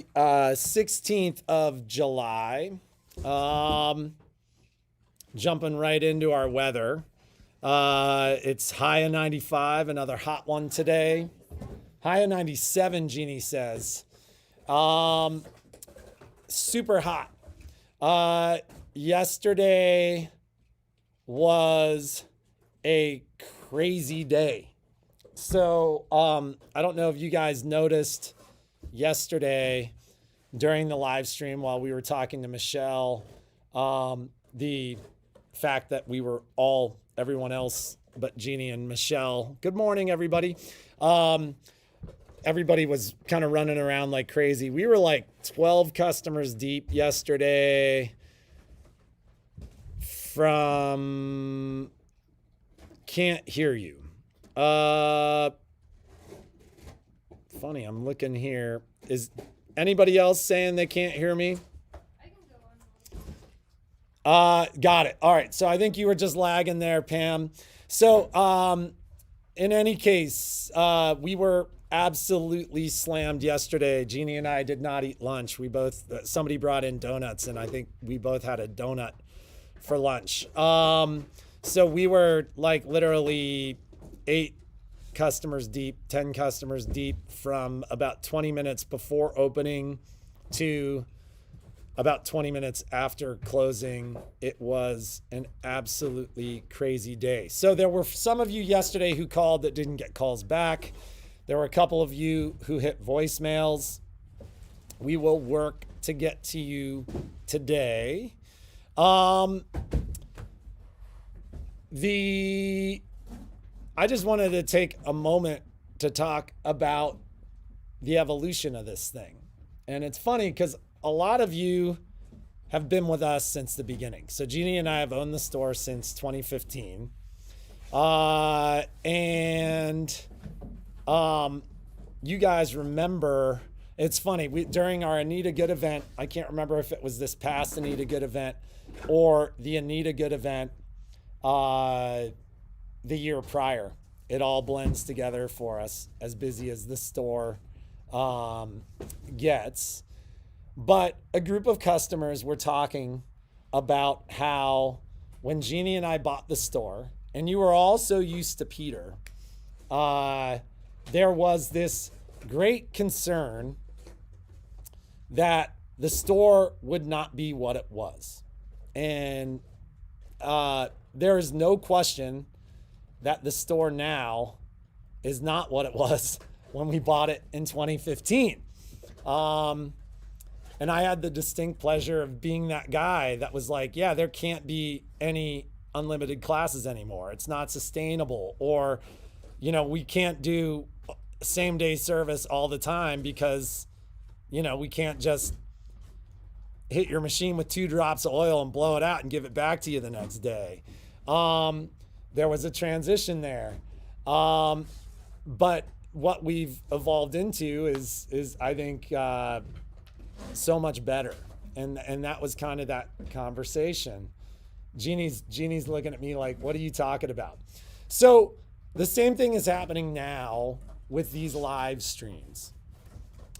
the 16th of July. Jumping right into our weather. It's high of 95, another hot one today. High of 97, Jeannie says. Super hot. Yesterday was a crazy day. So I don't know if you guys noticed yesterday during the live stream while we were talking to Michelle, the fact that we were everyone else but Jeannie and Michelle. Good morning, everybody. Everybody was kind of running around like crazy. We were like 12 customers deep yesterday from can't hear you. Funny, I'm looking here. Is anybody else saying they can't hear me? I can go on. Got it. All right. So I think you were just lagging there, Pam. So, in any case, we were absolutely slammed yesterday. Jeannie and I did not eat lunch. Somebody brought in donuts, and I think we both had a donut for lunch. So we were like literally 8 customers deep, 10 customers deep from about 20 minutes before opening to about 20 minutes after closing. It was an absolutely crazy day. So there were some of you yesterday who called that didn't get calls back. There were a couple of you who hit voicemails. We will work to get to you today. I just wanted to take a moment to talk about the evolution of this thing. And it's funny because a lot of you have been with us since the beginning. So Jeannie and I have owned the store since 2015. You guys remember, it's funny, during our Anita Good event, I can't remember if it was this past Anita Good event or the Anita Good event the year prior. It all blends together for us, as busy as the store gets. But a group of customers were talking about how when Jeannie and I bought the store, and you were all so used to Peter, there was this great concern that the store would not be what it was. And there is no question that the store now is not what it was when we bought it in 2015. And I had the distinct pleasure of being that guy that was like, yeah, there can't be any unlimited classes anymore. It's not sustainable. Or, we can't do same day service all the time because, we can't just hit your machine with 2 drops of oil and blow it out and give it back to you the next day. There was a transition there. But what we've evolved into is I think, so much better. And that was kind of that conversation. Jeannie's looking at me like, what are you talking about? So the same thing is happening now with these live streams.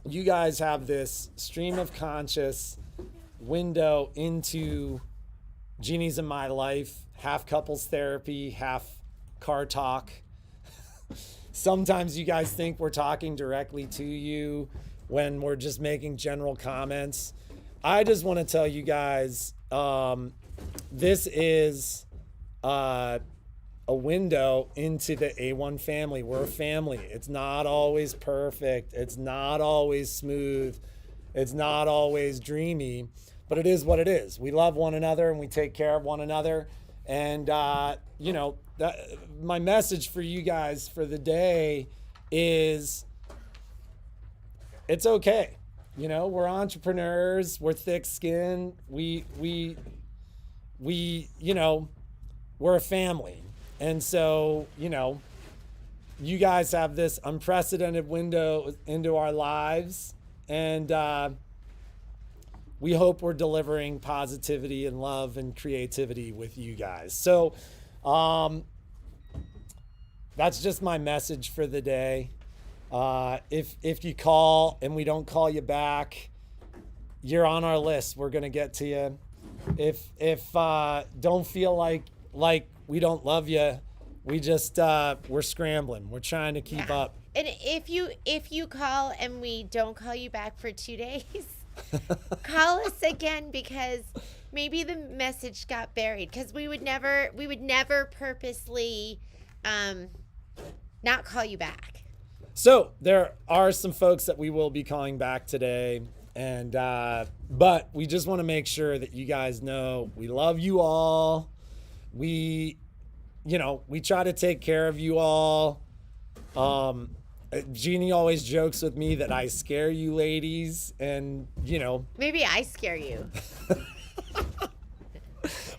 You guys have this stream of conscious window into Jeannie's and my life, half couples therapy, half car talk. Sometimes you guys think we're talking directly to you when we're just making general comments. I just want to tell you guys, this is a window into the A1 family. We're a family. It's not always perfect. It's not always smooth. It's not always dreamy, but it is what it is. We love one another and we take care of one another. And, my message for you guys for the day is it's okay. We're entrepreneurs. We're thick-skinned. We're a family. And so, you guys have this unprecedented window into our lives. And we hope we're delivering positivity and love and creativity with you guys. So that's just my message for the day. If you call and we don't call you back, you're on our list. We're gonna get to you. If don't feel like we don't love you, we just we're scrambling. We're trying to keep up. And if you call and we don't call you back for 2 days, call us again, because maybe the message got buried. Because we would never purposely not call you back. So there are some folks that we will be calling back today, and but we just want to make sure that you guys know we love you all. We try to take care of you all. Jeannie always jokes with me that I scare you ladies, and Maybe I scare you.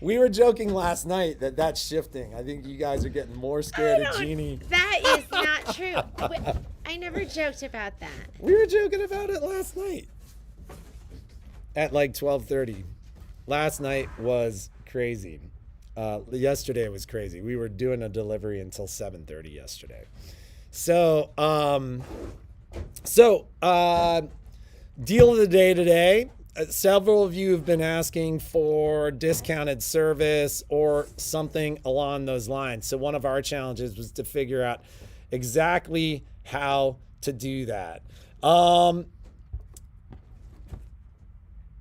we were joking last night that that's shifting. I think you guys are getting more scared of Jeannie. That is not true. I never joked about that. We were joking about it last night at like 12:30. Last night was crazy. Yesterday was crazy. We were doing a delivery until 7:30 yesterday. So, deal of the day today. Several of you have been asking for discounted service or something along those lines. So one of our challenges was to figure out exactly how to do that.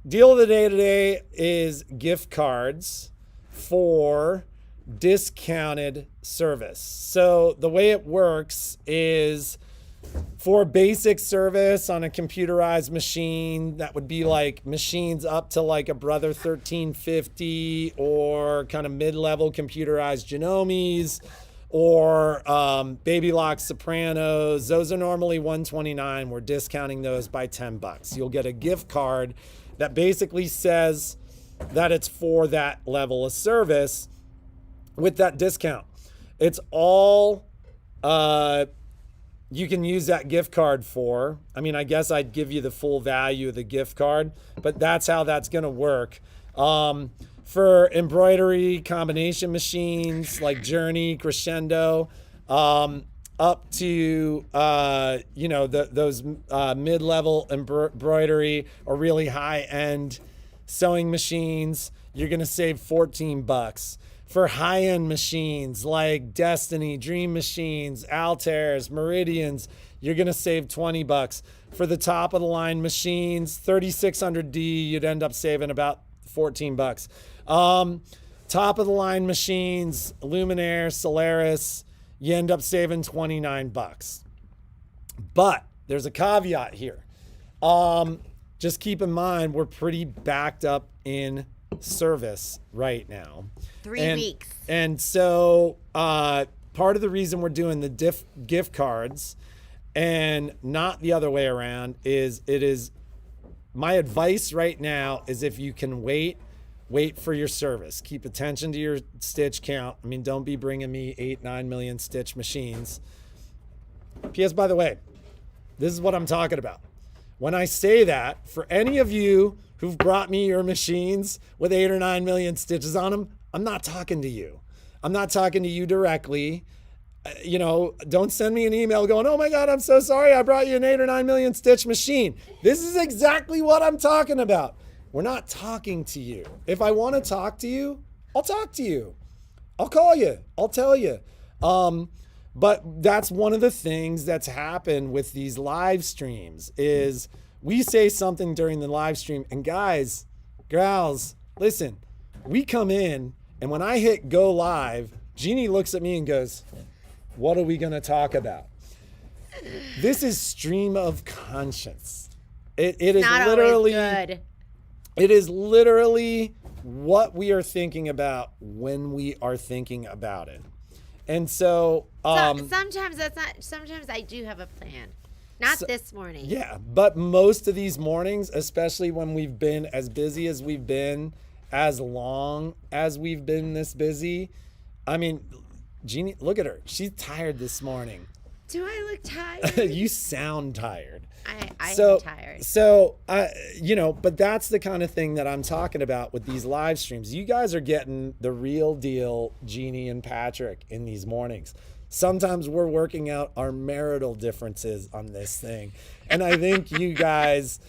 Deal of the day today is gift cards for discounted service. So the way it works is, for basic service on a computerized machine, that would be like machines up to like a Brother 1350 or kind of mid-level computerized Genomes or Baby Lock Sopranos. Those are normally $129. We're discounting those by $10. You'll get a gift card that basically says that it's for that level of service with that discount. It's all you can use that gift card for. I mean, I guess I'd give you the full value of the gift card, but that's how that's going to work. For embroidery combination machines like Journey, Crescendo, up to those mid-level embroidery or really high-end sewing machines, you're going to save $14. For high-end machines like Destiny, Dream Machines, Altairs, Meridians, you're going to save $20. For the top-of-the-line machines, 3600D, you'd end up saving about $14. Top-of-the-line machines, Luminaire, Solaris, you end up saving $29. But there's a caveat here. Just keep in mind, we're pretty backed up in service right now. 3 weeks. And so part of the reason we're doing the gift cards and not the other way around is my advice right now is, if you can wait for your service. Keep attention to your stitch count. I mean, don't be bringing me 8-9 million stitch machines. P.S. by the way, this is what I'm talking about. When I say that, for any of you who've brought me your machines with 8 or 9 million stitches on them, I'm not talking to you. I'm not talking to you directly. Don't send me an email going, oh my God, I'm so sorry I brought you an 8 or 9 million stitch machine. This is exactly what I'm talking about. We're not talking to you. If I want to talk to you, I'll talk to you. I'll call you. I'll tell you. But that's one of the things that's happened with these live streams is we say something during the live stream, and guys, gals, listen, we come in, and when I hit go live, Jeannie looks at me and goes, what are we going to talk about? This is stream of conscience. It is not literally always good. It is literally what we are thinking about when we are thinking about it. And so sometimes that's not. Sometimes I do have a plan. Not this morning. Yeah, but most of these mornings, especially when we've been as busy as we've been, as long as we've been this busy, I mean, Jeannie, look at her. She's tired this morning. Do I look tired? You sound tired. I am tired. So, but that's the kind of thing that I'm talking about with these live streams. You guys are getting the real deal, Jeannie and Patrick, in these mornings. Sometimes we're working out our marital differences on this thing. And I think you guys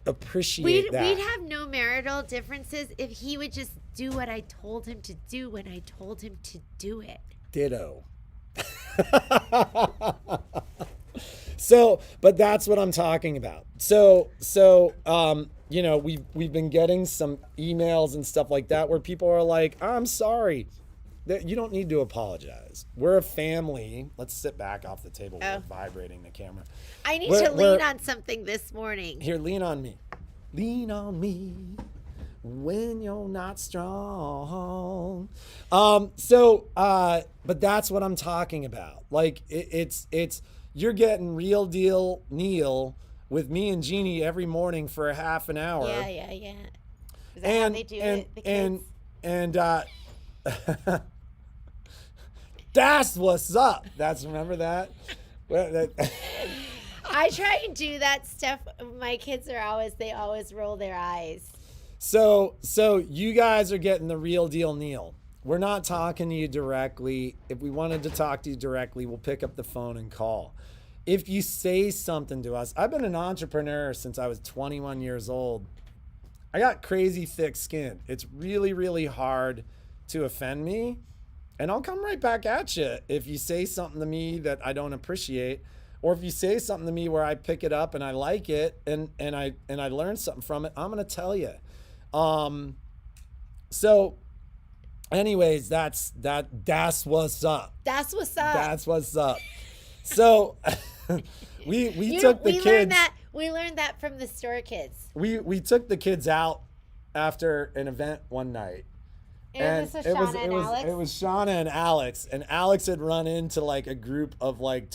appreciate that. We'd have no marital differences if he would just do what I told him to do when I told him to do it. Ditto. So, but that's what I'm talking about. So, you know, we've been getting some emails and stuff like that where people are like, I'm sorry. That you don't need to apologize. We're a family. Let's sit back off the table. We're vibrating the camera. I need to lean on something this morning. Here, lean on me. Lean on me when you're not strong. But that's what I'm talking about. Like it's you're getting real deal Neil with me and Jeannie every morning for a half an hour. Yeah. Is that how they do it? The kids? And that's what's up. Remember that? I try and do that stuff. My kids they always roll their eyes. So you guys are getting the real deal Neil. We're not talking to you directly. If we wanted to talk to you directly, we'll pick up the phone and call. If you say something to us, I've been an entrepreneur since I was 21 years old. I got crazy thick skin. It's really, really hard to offend me. And I'll come right back at you if you say something to me that I don't appreciate, or if you say something to me where I pick it up and I like it and I learn something from it. I'm gonna tell you. So, anyways, that's what's up. That's what's up. That's what's up. So, we took the kids. We learned that from the store kids. We took the kids out after an event one night. And it was Shauna and Alex? It was Shauna and Alex. And Alex had run into like a group of like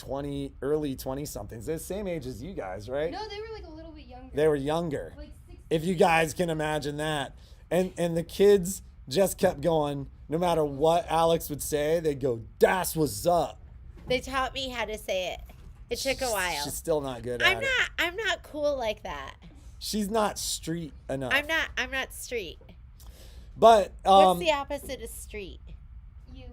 early 20-somethings. They're the same age as you guys, right? No, they were like a little bit younger. They were younger. Like 16. If you guys can imagine that. And the kids just kept going. No matter what Alex would say, they'd go, "Das what's up." They taught me how to say it. It took a while. She's still not good at it. I'm not cool like that. She's not street enough. I'm not street. But what's the opposite of street? You.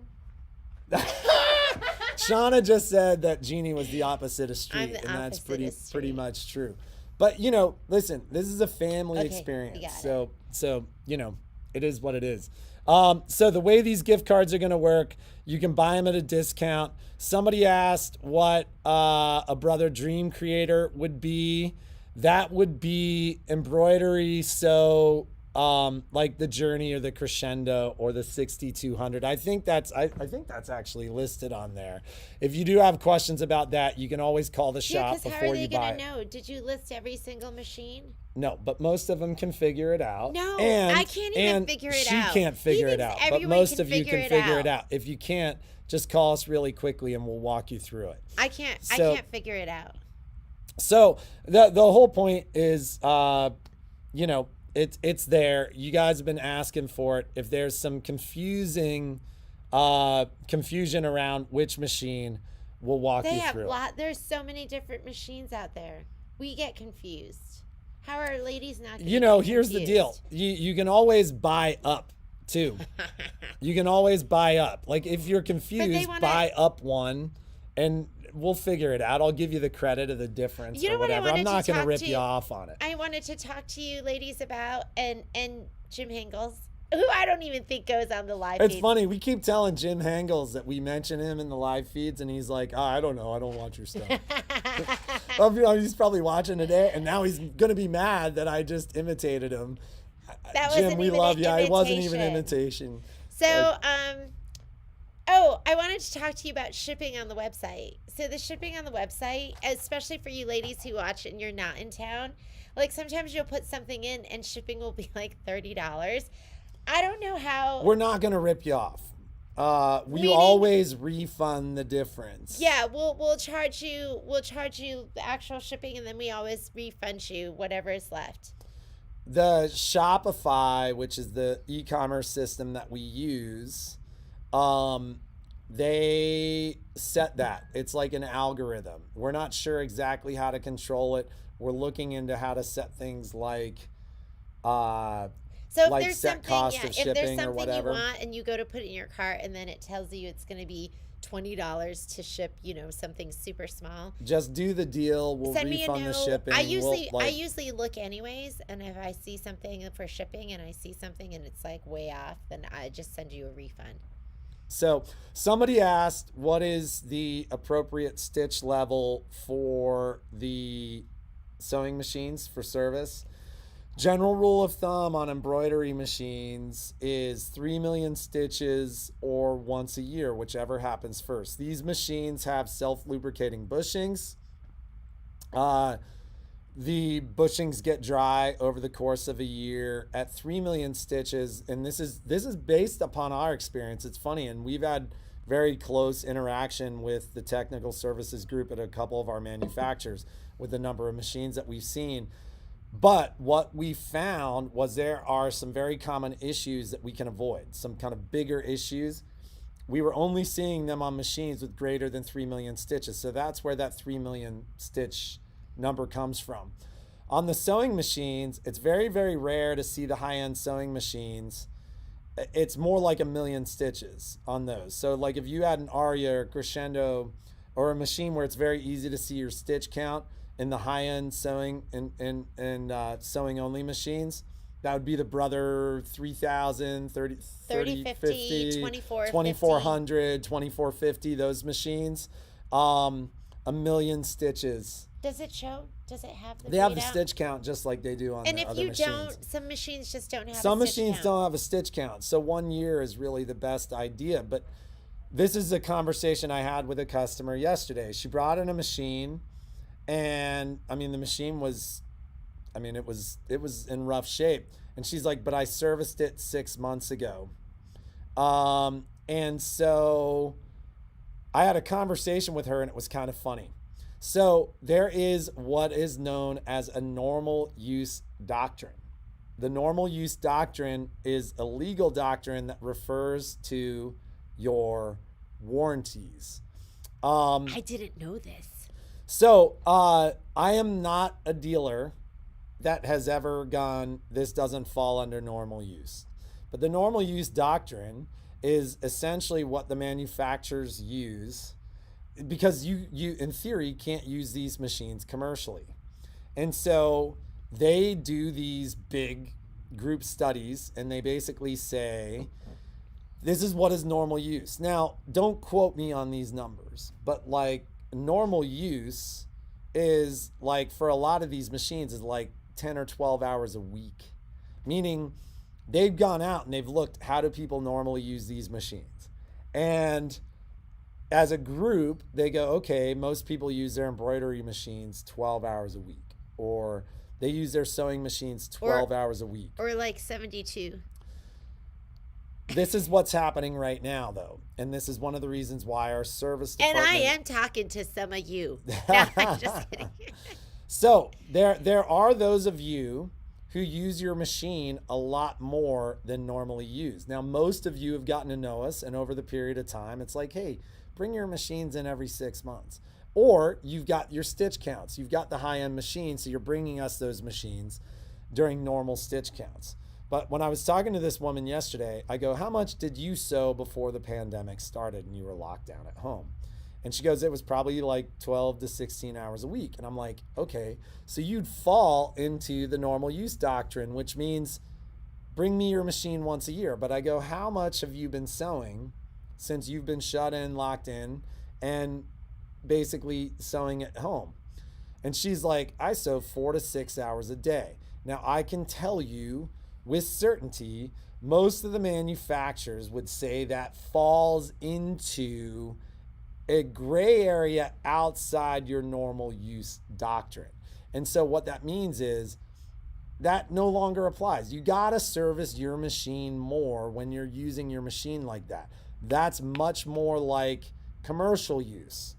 Shauna just said that Jeannie was the opposite of street, I'm the and that's opposite of pretty street. much true. But you know, listen, this is a family Okay, experience, we got so you know, it is what it is. So the way these gift cards are going to work, you can buy them at a discount. Somebody asked what a Brother Dream creator would be. That would be embroidery. So like the Journey or the Crescendo or the 6200. I think that's actually listed on there. If you do have questions about that, you can always call the shop because how are before they you buy gonna it. know? Did you list every single machine? No, but most of them can figure it out. No, and, I can't even figure it out. She can't figure He it out, thinks but everyone most can of you figure can it figure it out. out. If you can't, just call us really quickly and we'll walk you through it. I can't figure it out. So the whole point is, you know, it's there. You guys have been asking for it. If there's some confusion around which machine, we'll walk you through. There's so many different machines out there. We get confused. How are ladies not? You know, here's the deal. You can always buy up too. You can always buy up. Like if you're confused, buy up one, and we'll figure it out. I'll give you the credit of the difference or whatever. I'm not going to rip you off on it. I wanted to talk to you ladies about and Jim Hangles, who I don't even think goes on the live It's feeds. funny. We keep telling Jim Hangles that we mention him in the live feeds, and he's like, I don't know. I don't watch your stuff. He's probably watching today, and now he's going to be mad that I just imitated him. Jim, we love you. It wasn't even an imitation. So, I wanted to talk to you about shipping on the website. So the shipping on the website, especially for you ladies who watch and you're not in town, like sometimes you'll put something in and shipping will be like $30. I don't know how. We're not going to rip you off. We always refund the difference. Yeah, we'll charge you the actual shipping, and then we always refund you whatever is left. The Shopify, which is the e-commerce system that we use, they set that. It's like an algorithm. We're not sure exactly how to control it. We're looking into how to set things like So if like there's set something, cost yeah, of if there's shipping or something you whatever. want and you go to put it in your cart and then it tells you it's going to be $20 to ship, something super small. Just do the deal. We'll Send me a refund the note. shipping. I We'll usually look anyways, and if I see something for shipping and I see something and it's like way off, then I just send you a refund. So somebody asked, what is the appropriate stitch level for the sewing machines for service? General rule of thumb on embroidery machines is 3 million stitches or once a year, whichever happens first. These machines have self-lubricating bushings. The bushings get dry over the course of a year at 3 million stitches, and this is based upon our experience. It's funny, and we've had very close interaction with the technical services group at a couple of our manufacturers with the number of machines that we've seen. But what we found was there are some very common issues that we can avoid, some kind of bigger issues. We were only seeing them on machines with greater than 3 million stitches. So that's where that 3 million stitch number comes from. On the sewing machines, it's very, very rare to see the high-end sewing machines. It's more like 1 million stitches on those. So like if you had an Aria or Crescendo or a machine where it's very easy to see your stitch count in the high-end sewing and sewing only machines, that would be the Brother 3000, 3050, 2400, 2450, those machines. 1 million stitches. Does it show? Does it have the They have the readout? stitch count just like they do on And the if other you machines. don't, some machines just don't have Some a stitch machines count. don't have a stitch count. So 1 year is really the best idea. But this is a conversation I had with a customer yesterday. She brought in a machine, and I mean the machine was, I mean it was in rough shape. And she's like, but I serviced it 6 months ago. And so I had a conversation with her, and it was kind of funny. So there is what is known as a normal use doctrine. The normal use doctrine is a legal doctrine that refers to your warranties. I didn't know this. So I am not a dealer that has ever gone, this doesn't fall under normal use. But the normal use doctrine is essentially what the manufacturers use, because you in theory can't use these machines commercially. And so they do these big group studies, and they basically say, this is what is normal use. Now, don't quote me on these numbers, but like normal use is like, for a lot of these machines, is like 10 or 12 hours a week, meaning they've gone out and they've looked, how do people normally use these machines? And as a group, they go, okay, most people use their embroidery machines 12 hours a week, or they use their sewing machines 12 hours a week. Or like 72. This is what's happening right now, though. And this is one of the reasons why our service department... And I am talking to some of you. No, I'm just kidding. So there are those of you who use your machine a lot more than normally used. Now, most of you have gotten to know us, and over the period of time, it's like, hey, bring your machines in every 6 months. Or you've got your stitch counts. You've got the high-end machines, so you're bringing us those machines during normal stitch counts. But when I was talking to this woman yesterday, I go, how much did you sew before the pandemic started and you were locked down at home? And she goes, it was probably like 12 to 16 hours a week. And I'm like, okay, so you'd fall into the normal use doctrine, which means bring me your machine once a year. But I go, how much have you been sewing since you've been shut in, locked in, and basically sewing at home? And she's like, I sew 4 to 6 hours a day. Now, I can tell you with certainty, most of the manufacturers would say that falls into a gray area outside your normal use doctrine. And so what that means is that no longer applies. You got to service your machine more when you're using your machine like that. That's much more like commercial use.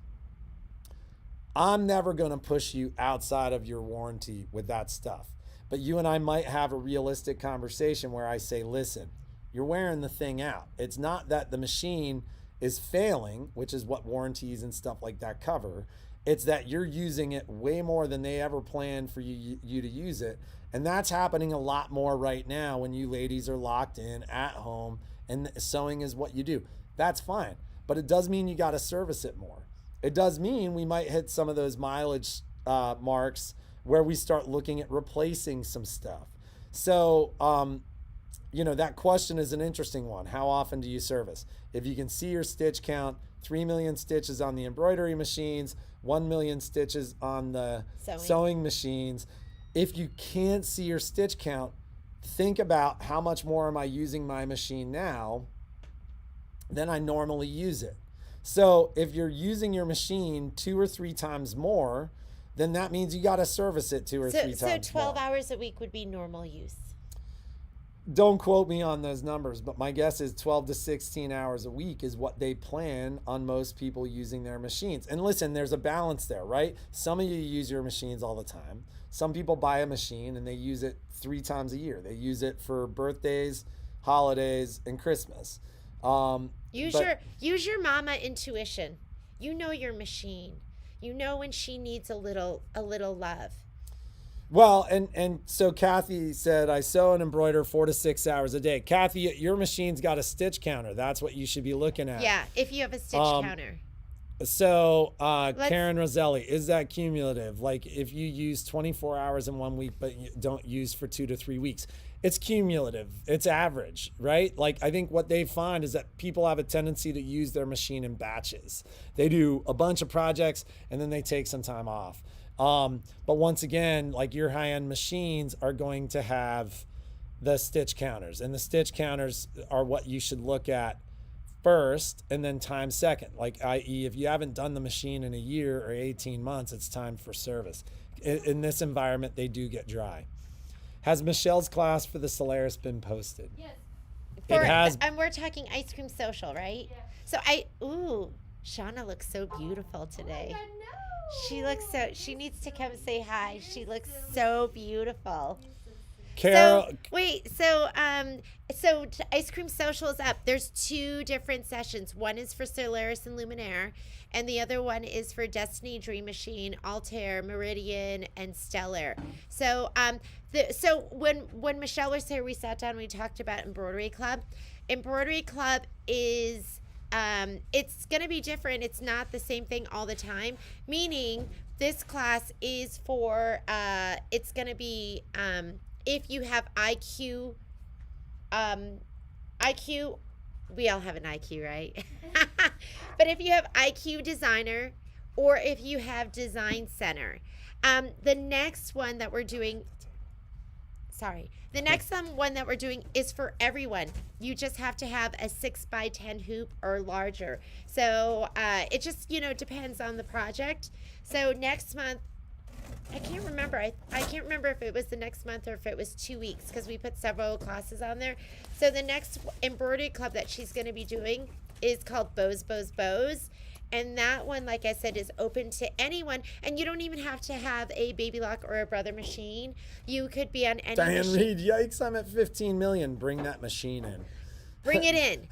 I'm never going to push you outside of your warranty with that stuff. But you and I might have a realistic conversation where I say, listen, you're wearing the thing out. It's not that the machine is failing, which is what warranties and stuff like that cover. It's that you're using it way more than they ever planned for you to use it. And that's happening a lot more right now when you ladies are locked in at home and sewing is what you do. That's fine. But it does mean you got to service it more. It does mean we might hit some of those mileage marks where we start looking at replacing some stuff. So, that question is an interesting one. How often do you service? If you can see your stitch count, 3 million stitches on the embroidery machines, 1 million stitches on the sewing machines. If you can't see your stitch count, think about how much more am I using my machine now than I normally use it. So if you're using your machine 2 or 3 times more, then that means you got to service it 2 or 3 times more. So 12 hours a week would be normal use. Don't quote me on those numbers, but my guess is 12 to 16 hours a week is what they plan on most people using their machines. And listen, there's a balance there, right? Some of you use your machines all the time. Some people buy a machine and they use it 3 times a year. They use it for birthdays, holidays, and Christmas. Use your mama intuition. You know your machine. You know when she needs a little love. Well, and so Kathy said, I sew and embroider 4 to 6 hours a day. Kathy, your machine's got a stitch counter. That's what you should be looking at. Yeah, if you have a stitch counter. So Karen Roselli, is that cumulative? Like if you use 24 hours in 1 week, but you don't use for 2 to 3 weeks, it's cumulative. It's average, right? Like I think what they find is that people have a tendency to use their machine in batches. They do a bunch of projects and then they take some time off. But once again, like your high-end machines are going to have the stitch counters, and the stitch counters are what you should look at first and then time second. Like i.e. if you haven't done the machine in a year or 18 months, it's time for service. In this environment, they do get dry. Has Michelle's class for the Solaris been posted? Yes. It has. And we're talking Ice Cream Social, right? Yeah. So Shauna looks so beautiful today. Oh my God, no. She needs to come say hi. She looks so beautiful. Carol, So Ice Cream Social is up. There's 2 different sessions. One is for Solaris and Luminaire, and the other one is for Destiny, Dream Machine, Altair, Meridian, and Stellar. So when Michelle was here, we sat down and we talked about Embroidery Club. Embroidery Club is it's going to be different. It's not the same thing all the time, meaning this class is for it's going to be if you have IQ, we all have an IQ, right? But if you have IQ Designer or if you have Design Center, the next one that we're doing is for everyone. You just have to have a 6x10 hoop or larger. So it just, depends on the project. So next month, I can't remember. I can't remember if it was the next month or if it was 2 weeks because we put several classes on there. So the next embroidery club that she's going to be doing is called Bows, Bows, Bows. And that one, like I said, is open to anyone. And you don't even have to have a Baby Lock or a Brother machine. You could be on any Diane machine. Reed, yikes, I'm at 15 million. Bring that machine in. Bring it in.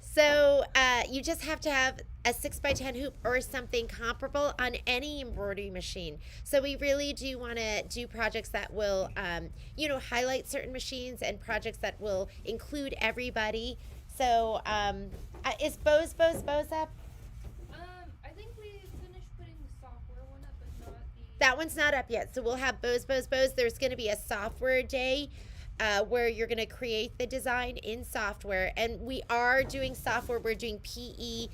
So you just have to have a 6x10 hoop or something comparable on any embroidery machine. So we really do want to do projects that will, highlight certain machines and projects that will include everybody. So is Bows up? I think we finished putting the software one up, but not the. That one's not up yet. So we'll have Bows. There's going to be a software day where you're going to create the design in software. And we are doing software. We're doing PE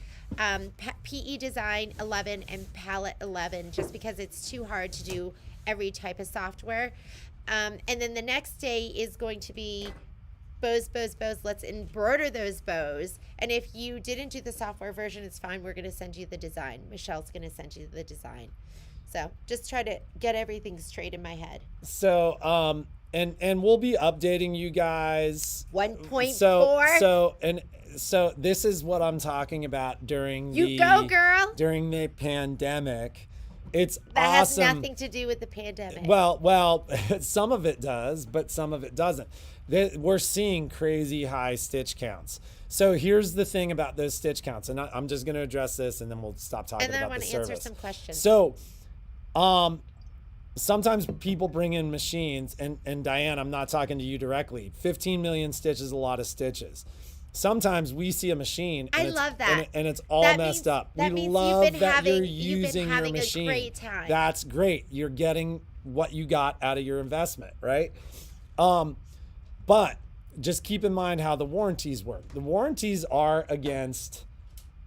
Design 11 and Palette 11 just because it's too hard to do every type of software. And then the next day is going to be bows. Let's embroider those bows. And if you didn't do the software version, it's fine. We're going to send you the design. Michelle's going to send you the design. So just try to get everything straight in my head. So, and we'll be updating you guys. 1.4. So this is what I'm talking about during You go, girl. During the pandemic. It's That awesome. has nothing to do with the pandemic. Well, some of it does, but some of it doesn't. We're seeing crazy high stitch counts. So here's the thing about those stitch counts, and I'm just going to address this, and then we'll stop talking and then I about want the to answer service. some questions. So, sometimes people bring in machines, and Diane, I'm not talking to you directly. 15 million stitches is a lot of stitches. Sometimes we see a machine. And I love that. And it's all That messed means- up. that We means love you've been that having- you're you've been using your having a machine. great time. That's great. You're getting what you got out of your investment, right? But just keep in mind how the warranties work. The warranties are against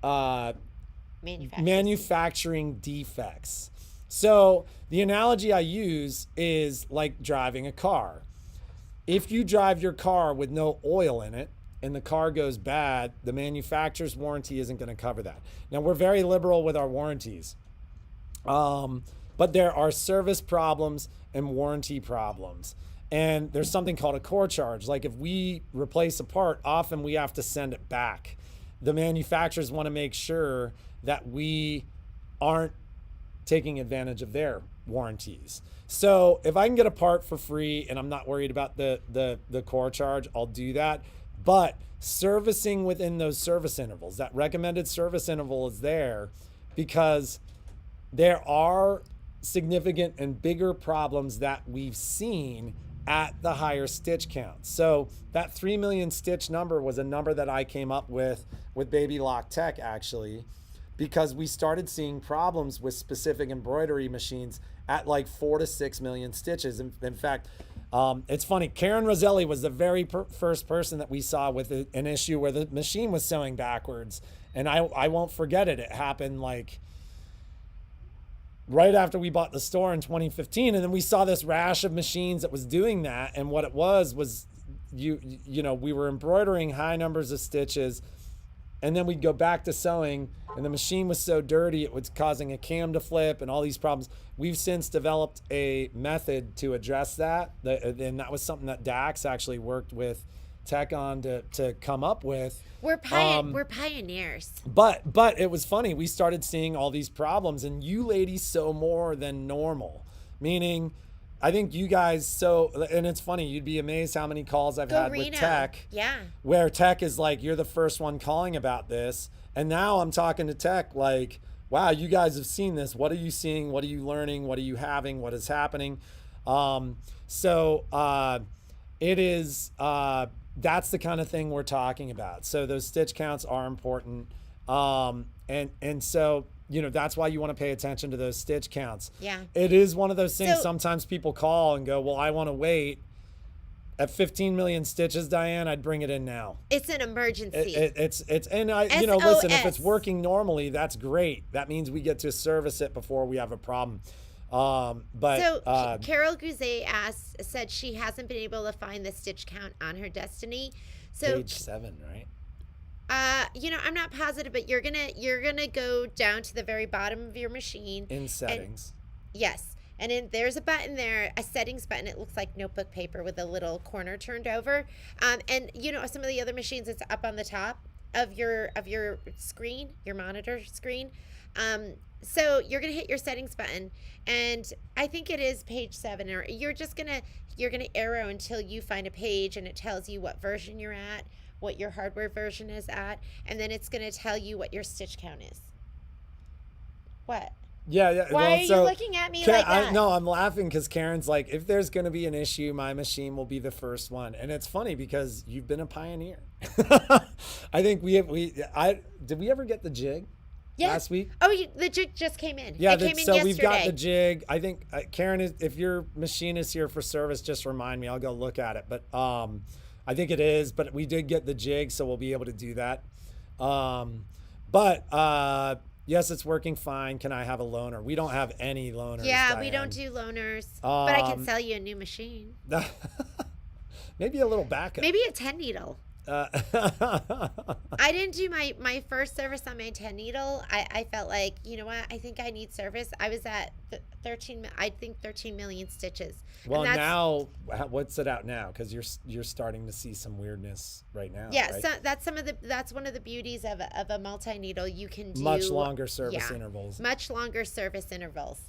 manufacturing defects. So the analogy I use is like driving a car. If you drive your car with no oil in it and the car goes bad, the manufacturer's warranty isn't going to cover that. Now, we're very liberal with our warranties, but there are service problems and warranty problems. And there's something called a core charge. Like if we replace a part, often we have to send it back. The manufacturers want to make sure that we aren't taking advantage of their warranties. So if I can get a part for free and I'm not worried about the core charge, I'll do that. But servicing within those service intervals, that recommended service interval is there because there are significant and bigger problems that we've seen at the higher stitch count. So that 3 million stitch number was a number that I came up with Baby Lock Tech, actually, because we started seeing problems with specific embroidery machines at like 4 to 6 million stitches. In fact, it's funny, Karen Roselli was the very first person that we saw with an issue where the machine was sewing backwards. And I won't forget it. It happened like right after we bought the store in 2015. And then we saw this rash of machines that was doing that. And what it was we were embroidering high numbers of stitches, and then we'd go back to sewing, and the machine was so dirty it was causing a cam to flip and all these problems. We've since developed a method to address that, and that was something that Dax actually worked with Tech on to come up with. We're pioneers. But it was funny. We started seeing all these problems, and you ladies sew more than normal, meaning I think you guys sew, and it's funny, you'd be amazed how many calls I've had with Tech. Yeah. Where Tech is like, you're the first one calling about this. And now I'm talking to Tech like, wow, you guys have seen this. What are you seeing? What are you learning? What are you having? What is happening? It is, that's the kind of thing we're talking about. So those stitch counts are important. And so, that's why you want to pay attention to those stitch counts. Yeah. It is one of those things. So, sometimes people call and go, well, I want to wait. At 15 million stitches, Diane, I'd bring it in now. It's an emergency. Listen, if it's working normally, that's great. That means we get to service it before we have a problem. Carol Gouze said she hasn't been able to find the stitch count on her Destiny. So page 7, right? I'm not positive, but you're gonna go down to the very bottom of your machine in settings. Yes. And there's a button there, a settings button. It looks like notebook paper with a little corner turned over. And some of the other machines, it's up on the top of your screen, your monitor screen. So you're gonna hit your settings button, and I think it is page 7. Or you're gonna arrow until you find a page, and it tells you what version you're at, what your hardware version is at, and then it's gonna tell you what your stitch count is. What? Yeah. Why are you looking at me like that? No, I'm laughing because Karen's like, if there's going to be an issue, my machine will be the first one. And it's funny because you've been a pioneer. I think did we ever get the jig last week? Oh, the jig just came in. Yeah, it came in yesterday. We've got the jig. I think, Karen, if your machine is here for service, just remind me. I'll go look at it. But I think it is. But we did get the jig, so we'll be able to do that. Yes, it's working fine. Can I have a loaner? We don't have any loaners. Yeah, Diane. we don't do loaners. But I can sell you a new machine. Maybe a little backup. Maybe a 10 needle. I didn't do my first service on my 10 needle. I felt like, you know what? I think I need service. I was at 13 million stitches. Well, now what's it out now? Because you're starting to see some weirdness right now. Yeah, right? so that's one of the beauties of a multi needle. You can do much longer service intervals. Much longer service intervals.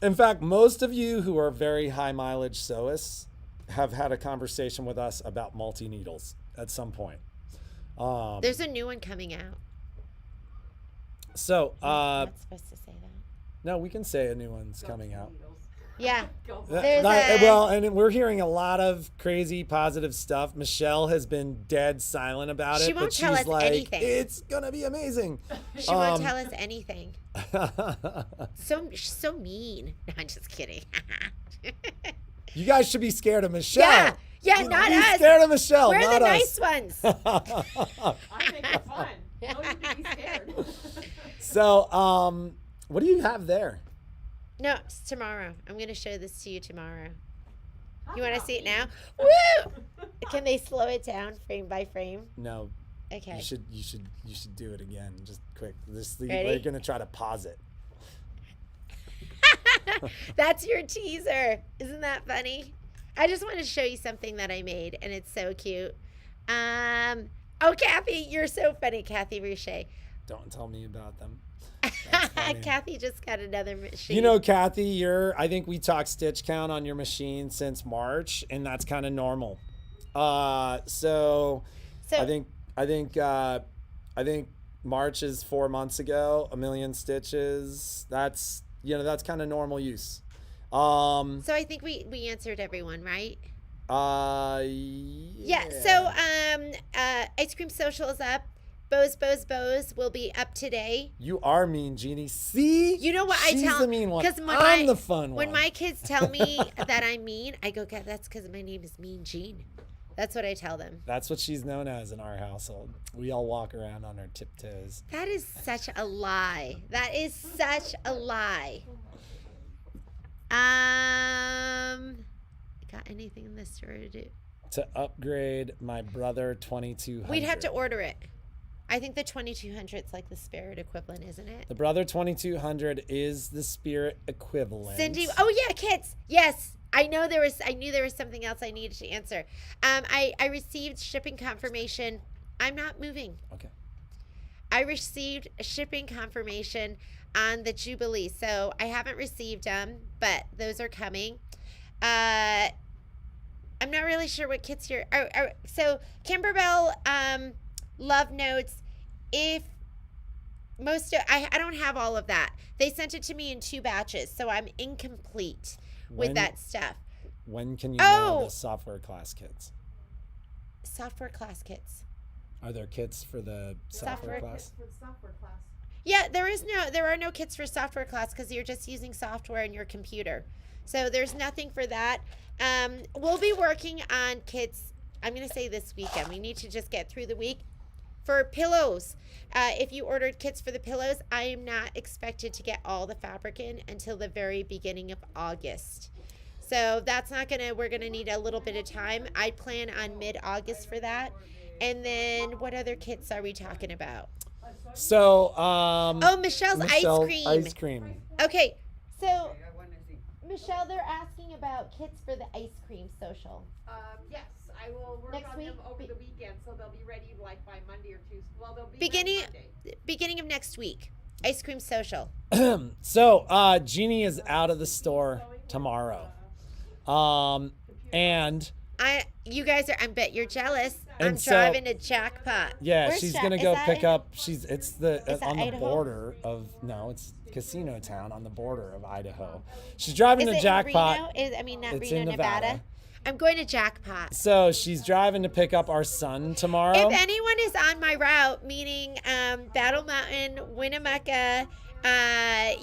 In fact, most of you who are very high mileage sewists have had a conversation with us about multi-needles at some point. There's a new one coming out. So, Not supposed to say that. no, we can say a new one's coming out. Yeah. And we're hearing a lot of crazy positive stuff. Michelle has been dead silent about it. She won't but tell she's us like, anything. It's gonna be amazing. She won't tell us anything. So mean. No, I'm just kidding. You guys should be scared of Michelle. Yeah, not be us. scared of Michelle, We're not the us. nice ones. I make it fun. No need to be scared. So, what do you have there? No, it's tomorrow. I'm going to show this to you tomorrow. You want to about see it me? now? Woo! Can they slow it down frame by frame? No. Okay. You should do it again. Just quick. Ready? We're gonna try to pause it. That's your teaser. Isn't that funny? I just want to show you something that I made, and it's so cute. Oh, Kathy, you're so funny, Kathy Ruche. Don't tell me about them. That's funny. Kathy just got another machine. You know, Kathy, I think we talked stitch count on your machine since March, and that's kind of normal. So I think March is 4 months ago, 1 million stitches. That's kind of normal use. So I think we answered everyone, right? Yeah. So Ice Cream Social is up. Bows will be up today. You are mean, Jeannie. See? You know what She's I tell the mean one. 'cause when I'm the fun one. When my kids tell me that I'm mean, I go, "God, that's because my name is Mean Jean." That's what I tell them. That's what she's known as in our household. We all walk around on our tiptoes. That is such a lie. That is such a lie. Got anything in the store to do? To upgrade my brother 2200. We'd have to order it. I think the 2200 is like the Spirit equivalent, isn't it? The brother 2200 is the Spirit equivalent. Cindy, oh yeah, kits. Yes. I knew there was something else I needed to answer. I received shipping confirmation. I'm not moving. Okay. I received a shipping confirmation on the Jubilee. So I haven't received them, but those are coming. I'm not really sure what kits here. So Kimberbell, love notes. If I don't have all of that. They sent it to me in 2 batches, so I'm incomplete with that stuff. When can you mail the software class kits? Software class kits. Are there kits for the software class? For the software class. Yeah, there are no kits for software class because you're just using software in your computer. So there's nothing for that. We'll be working on kits, I'm going to say this weekend. We need to just get through the week. For pillows, if you ordered kits for the pillows, I am not expected to get all the fabric in until the very beginning of August. So that's not we're going to need a little bit of time. I plan on mid-August for that. And then what other kits are we talking about? So, Michelle's ice cream. Ice cream. Okay, so Michelle, they're asking about kits for the ice cream social. Yes, I will work Next on week? them over the weekend, so they'll be ready like by Monday or Tuesday. Well, they'll be Beginning ready Monday. beginning of next week. Ice cream social. So, Jeannie is out of the store tomorrow. And You guys I bet you're jealous. And I'm so- driving to Jackpot. yeah, Where's she's Jack- gonna is go that pick in- up. It's that on the Idaho? border of it's Casino Town on the border of Idaho. She's driving Is to it Jackpot. not It's Reno, in Nevada. Nevada. I'm going to Jackpot. So she's driving to pick up our son tomorrow. If anyone is on my route, meaning Battle Mountain, Winnemucca, and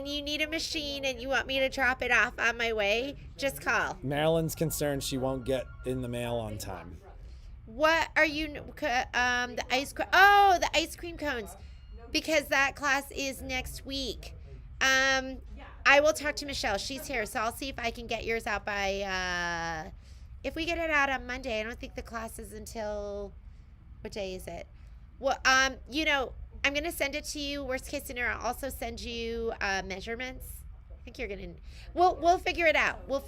you need a machine and you want me to drop it off on my way, just call. Marilyn's concerned she won't get in the mail on time. What are you? The ice cream. The ice cream cones, because that class is next week. I will talk to Michelle. She's here, so I'll see if I can get yours out by. If we get it out on Monday, I don't think the class is until. What day is it? Well, I'm gonna send it to you. Worst case scenario, I'll also send you measurements. I think you're gonna. We'll figure it out. We'll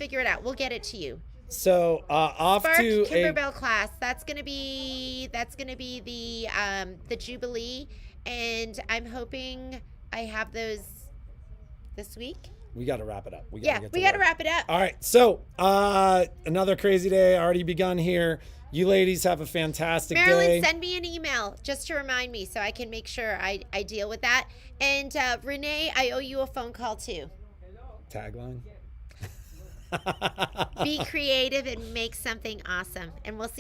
get it to you. So off Spark to Kimberbell class. That's gonna be the Jubilee, and I'm hoping I have those this week. we got to wrap it up. We Yeah, we got to wrap it up. All right. So another crazy day already begun here. You ladies have a fantastic Marilyn, day. send me an email just to remind me so I can make sure I deal with that. And Renee, I owe you a phone call too. Tagline. Be creative and make something awesome. And we'll see